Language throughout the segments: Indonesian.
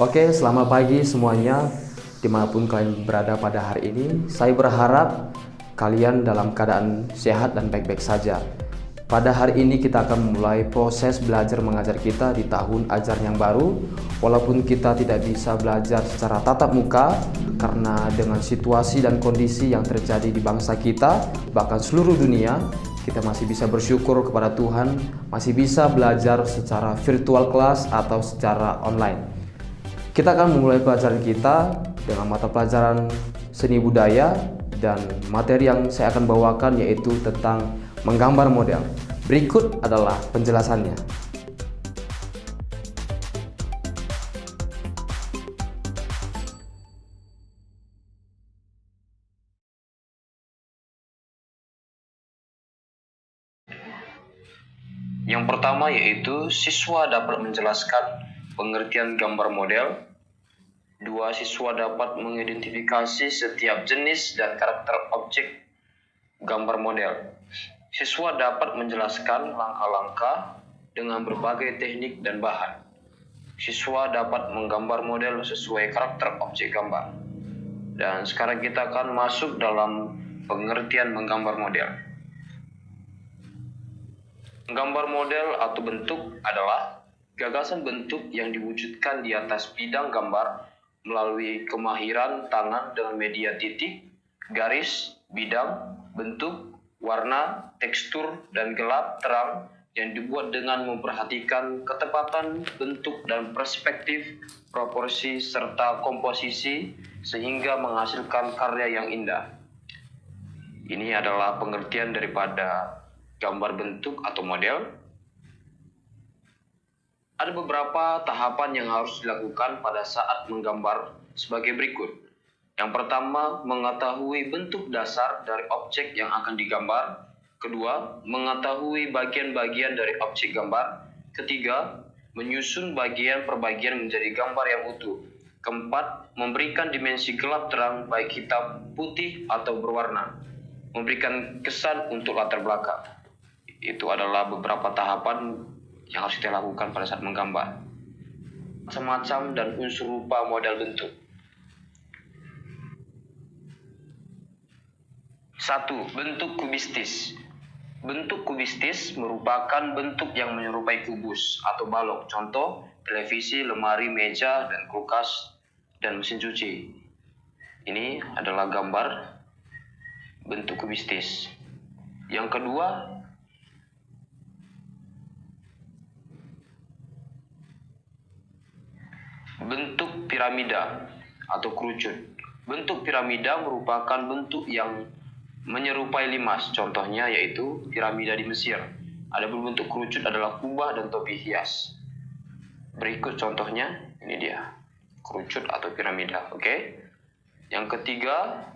Oke, selamat pagi semuanya, dimanapun kalian berada pada hari ini. Saya berharap kalian dalam keadaan sehat dan baik-baik saja. Pada hari ini kita akan memulai proses belajar mengajar kita di tahun ajar yang baru. Walaupun kita tidak bisa belajar secara tatap muka, karena dengan situasi dan kondisi yang terjadi di bangsa kita, bahkan seluruh dunia, kita masih bisa bersyukur kepada Tuhan, masih bisa belajar secara virtual class atau secara online. Kita akan memulai pelajaran kita dengan mata pelajaran seni budaya, dan materi yang saya akan bawakan yaitu tentang menggambar model. Berikut adalah penjelasannya. Yang pertama yaitu siswa dapat menjelaskan pengertian gambar model. 2. Siswa dapat mengidentifikasi setiap jenis dan karakter objek gambar model. Siswa dapat menjelaskan langkah-langkah dengan berbagai teknik dan bahan. Siswa dapat menggambar model sesuai karakter objek gambar. Dan sekarang kita akan masuk dalam pengertian menggambar model. Menggambar model atau bentuk adalah gagasan bentuk yang diwujudkan di atas bidang gambar melalui kemahiran tangan dengan media titik, garis, bidang, bentuk, warna, tekstur, dan gelap terang yang dibuat dengan memperhatikan ketepatan bentuk dan perspektif, proporsi, serta komposisi sehingga menghasilkan karya yang indah. Ini adalah pengertian daripada gambar bentuk atau model. Ada beberapa tahapan yang harus dilakukan pada saat menggambar sebagai berikut. Yang pertama, mengetahui bentuk dasar dari objek yang akan digambar. Kedua, mengetahui bagian-bagian dari objek gambar. Ketiga, menyusun bagian per bagian menjadi gambar yang utuh. Keempat, memberikan dimensi gelap terang baik hitam, putih, atau berwarna. Memberikan kesan untuk latar belakang. Itu adalah beberapa tahapan yang harus kita lakukan pada saat menggambar. Macam-macam dan unsur rupa model bentuk. 1. Bentuk kubistis. Bentuk kubistis merupakan bentuk yang menyerupai kubus atau balok. Contoh, televisi, lemari, meja, dan kulkas, dan mesin cuci. Ini adalah gambar bentuk kubistis. Yang kedua, bentuk piramida atau kerucut. Bentuk piramida merupakan bentuk yang menyerupai limas. Contohnya yaitu piramida di Mesir. Adapun bentuk kerucut adalah kubah dan topi hias. Berikut contohnya, ini dia, kerucut atau piramida. Oke. Yang ketiga,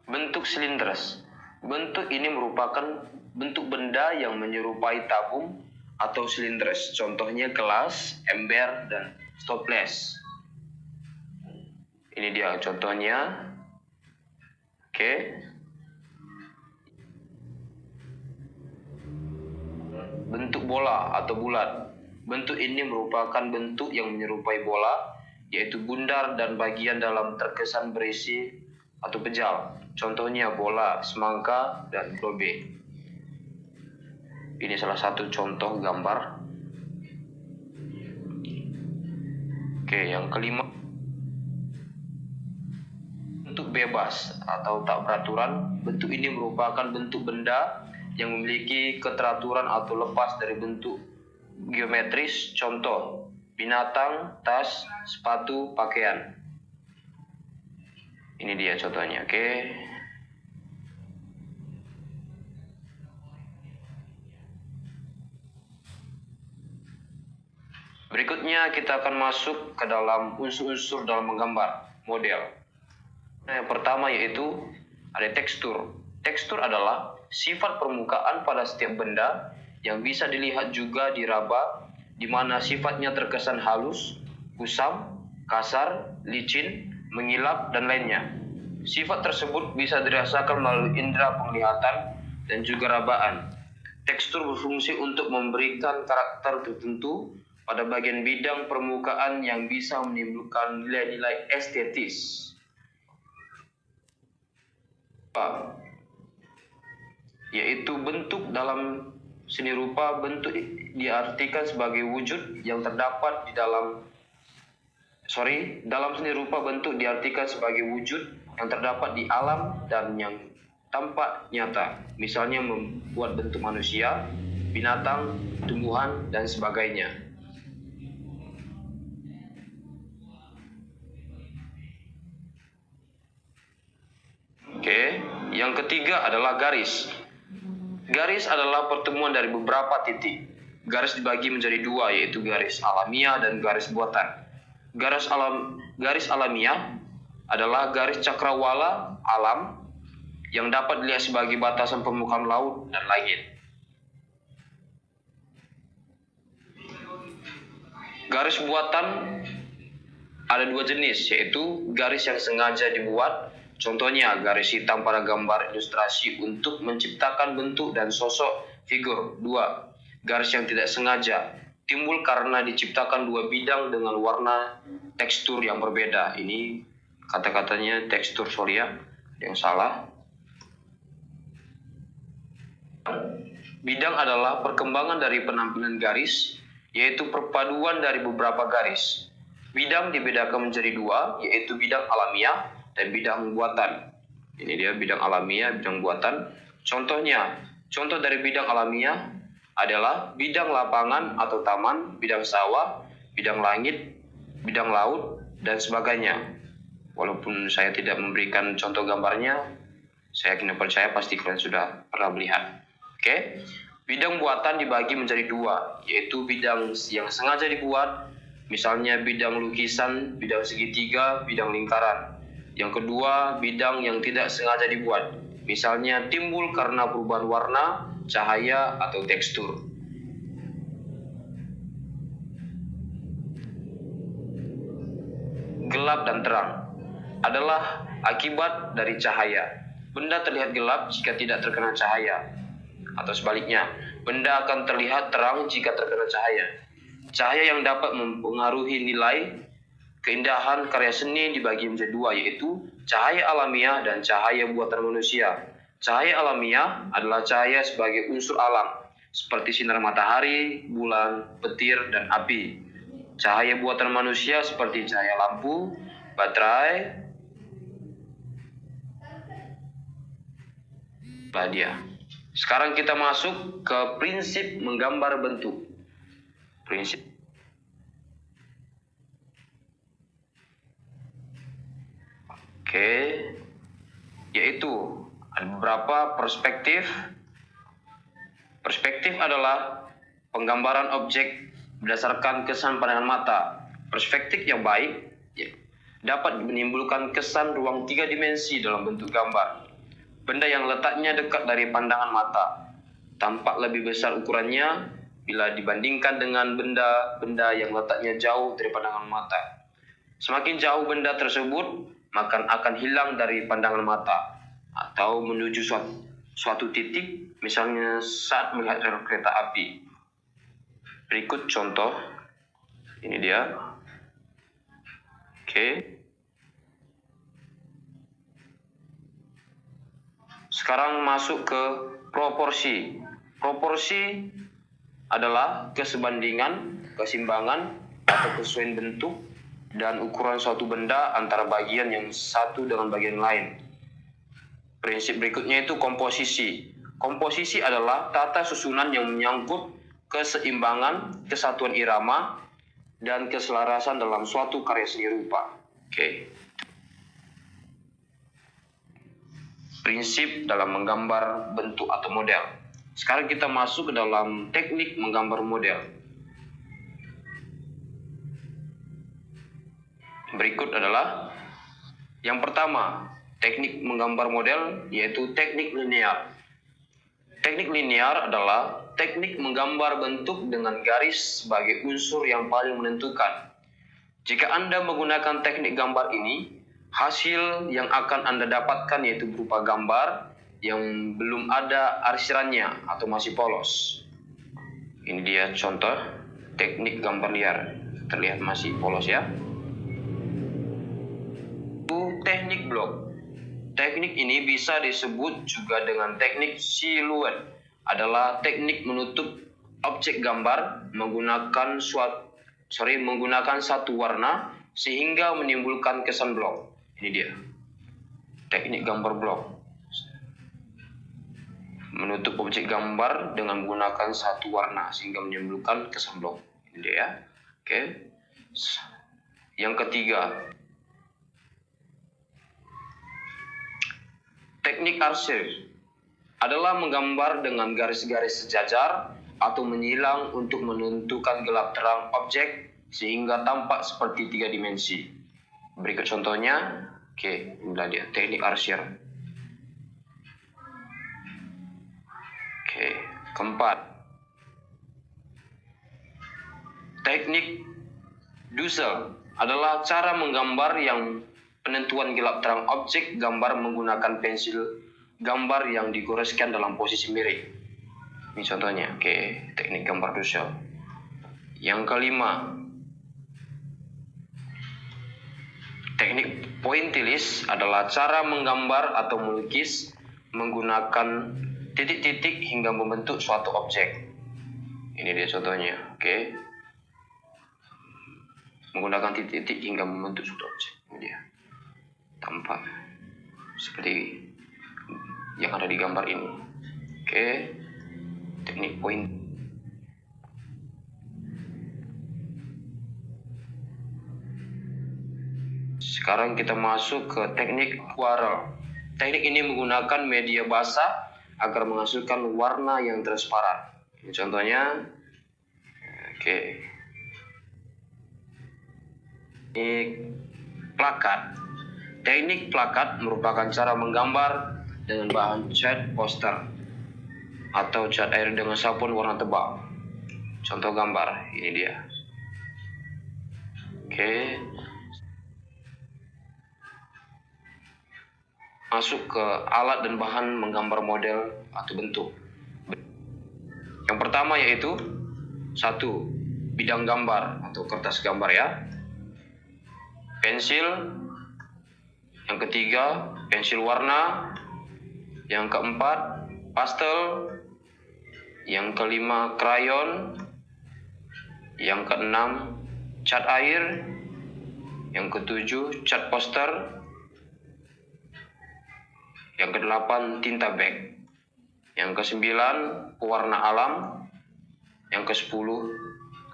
bentuk silindres. Bentuk ini merupakan bentuk benda yang menyerupai tabung atau silindres. Contohnya gelas, ember, dan stoples. Ini dia contohnya. Oke. Bentuk bola atau bulat. Bentuk ini merupakan bentuk yang menyerupai bola, yaitu bundar dan bagian dalam terkesan berisi atau pejal. Contohnya bola, semangka, dan globe. Ini salah satu contoh gambar. Oke, yang kelima, bentuk bebas atau tak beraturan. Bentuk ini merupakan bentuk benda yang memiliki keteraturan atau lepas dari bentuk geometris. Contoh, binatang, tas, sepatu, pakaian. Ini dia contohnya, oke. Berikutnya kita akan masuk ke dalam unsur-unsur dalam menggambar model. Yang pertama yaitu ada tekstur. Tekstur adalah sifat permukaan pada setiap benda yang bisa dilihat juga diraba, di mana sifatnya terkesan halus, kusam, kasar, licin, mengilap, dan lainnya. Sifat tersebut bisa dirasakan melalui indera penglihatan, dan juga rabaan. Tekstur berfungsi untuk memberikan karakter tertentu pada bagian bidang permukaan yang bisa menimbulkan nilai-nilai estetis. Yaitu bentuk dalam seni rupa. Bentuk diartikan sebagai wujud yang terdapat dalam seni rupa bentuk diartikan sebagai wujud yang terdapat di alam dan yang tampak nyata. Misalnya membuat bentuk manusia, binatang, tumbuhan, dan sebagainya. Oke, yang ketiga adalah garis. Garis adalah pertemuan dari beberapa titik. Garis dibagi menjadi dua, yaitu garis alamiah dan garis buatan. Garis alamiah adalah garis cakrawala alam yang dapat dilihat sebagai batasan permukaan laut dan langit. Garis buatan ada dua jenis, yaitu garis yang sengaja dibuat. Contohnya garis hitam pada gambar ilustrasi untuk menciptakan bentuk dan sosok figur. 2. Garis yang tidak sengaja, timbul karena diciptakan dua bidang dengan warna tekstur yang berbeda. Ini kata-katanya tekstur, sorry ya, yang salah. Bidang adalah perkembangan dari penampilan garis, yaitu perpaduan dari beberapa garis. Bidang dibedakan menjadi dua, yaitu bidang alamiah dan bidang buatan. Ini dia bidang alamiah, bidang buatan. Contoh dari bidang alamiah adalah bidang lapangan atau taman, bidang sawah, bidang langit, bidang laut, dan sebagainya. Walaupun saya tidak memberikan contoh gambarnya, saya yakin percaya pasti kalian sudah pernah melihat. Oke. Bidang buatan dibagi menjadi dua, yaitu bidang yang sengaja dibuat, misalnya bidang lukisan, bidang segitiga, bidang lingkaran. Yang kedua, bidang yang tidak sengaja dibuat, misalnya timbul karena perubahan warna, cahaya, atau tekstur. Gelap dan terang adalah akibat dari cahaya. Benda terlihat gelap jika tidak terkena cahaya, atau sebaliknya, benda akan terlihat terang jika terkena cahaya. Cahaya yang dapat mempengaruhi nilai keindahan karya seni dibagi menjadi dua, yaitu cahaya alamiah dan cahaya buatan manusia. Cahaya alamiah adalah cahaya sebagai unsur alam, seperti sinar matahari, bulan, petir, dan api. Cahaya buatan manusia seperti cahaya lampu, baterai, dia. Sekarang kita masuk ke prinsip menggambar bentuk. Yaitu ada beberapa perspektif. Perspektif adalah penggambaran objek berdasarkan kesan pandangan mata. Perspektif yang baik dapat menimbulkan kesan ruang 3 dimensi dalam bentuk gambar. Benda yang letaknya dekat dari pandangan mata tampak lebih besar ukurannya bila dibandingkan dengan benda-benda yang letaknya jauh dari pandangan mata. Semakin jauh benda tersebut, maka akan hilang dari pandangan mata atau menuju suatu titik, misalnya saat melihat rel kereta api. Berikut contoh. Ini dia. Sekarang masuk ke proporsi. Proporsi adalah keseimbangan atau kesesuaian bentuk dan ukuran suatu benda antara bagian yang satu dengan bagian lain. Prinsip berikutnya itu komposisi. Komposisi adalah tata susunan yang menyangkut keseimbangan, kesatuan irama, dan keselarasan dalam suatu karya seni rupa. Prinsip dalam menggambar bentuk atau model. Sekarang kita masuk ke dalam teknik menggambar model. Berikut adalah yang pertama, teknik menggambar model, yaitu teknik linear. Teknik linear adalah teknik menggambar bentuk dengan garis sebagai unsur yang paling menentukan. Jika Anda menggunakan teknik gambar ini, hasil yang akan Anda dapatkan yaitu berupa gambar yang belum ada arsirannya atau masih polos. Ini dia contoh teknik gambar liar, terlihat masih polos ya. Teknik blok. Teknik ini bisa disebut juga dengan teknik siluet. Adalah teknik menutup objek gambar menggunakan satu warna sehingga menimbulkan kesan blok. Ini dia. Teknik gambar blok. Menutup objek gambar dengan menggunakan satu warna sehingga menimbulkan kesan blok. Ini dia ya. Oke. Yang ketiga, teknik arsir adalah menggambar dengan garis-garis sejajar atau menyilang untuk menentukan gelap terang objek sehingga tampak seperti 3 dimensi. Berikut contohnya. Oke, inilah dia teknik arsir. Oke, keempat, teknik Dussel adalah cara menggambar yang penentuan gelap terang objek gambar menggunakan pensil gambar yang digoreskan dalam posisi miring. Ini contohnya. Oke, teknik gambar Dussel. Yang kelima, teknik pointillis adalah cara menggambar atau melukis menggunakan titik-titik hingga membentuk suatu objek. Ini dia contohnya. Oke. Menggunakan titik-titik hingga membentuk suatu objek. Ini dia. Tampak seperti yang ada di gambar ini. Oke. Teknik point. Sekarang kita masuk ke teknik aquarel. Teknik ini menggunakan media basah agar menghasilkan warna yang transparan. Ini contohnya. Oke. Teknik plakat. Teknik plakat merupakan cara menggambar dengan bahan cat poster atau cat air dengan sabun warna tebal. Contoh gambar, ini dia. Oke. Masuk ke alat dan bahan menggambar model atau bentuk. Yang pertama yaitu 1. Bidang gambar atau kertas gambar ya. Pensil. Yang ketiga, pensil warna. Yang keempat, pastel. Yang kelima, krayon. Yang keenam, cat air. Yang ketujuh, cat poster. Yang kedelapan, tinta bag. Yang kesembilan, pewarna alam. Yang kesepuluh,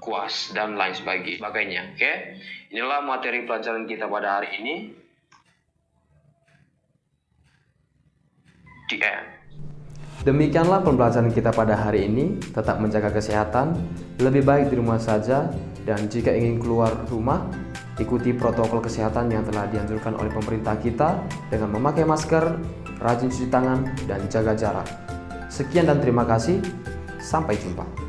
kuas dan lain sebagainya. Oke, inilah materi pelajaran kita pada hari ini. Demikianlah pembelajaran kita pada hari ini. Tetap menjaga kesehatan, lebih baik di rumah saja, dan jika ingin keluar rumah, ikuti protokol kesehatan yang telah dianjurkan oleh pemerintah kita dengan memakai masker, rajin cuci tangan, dan jaga jarak. Sekian dan terima kasih. Sampai jumpa.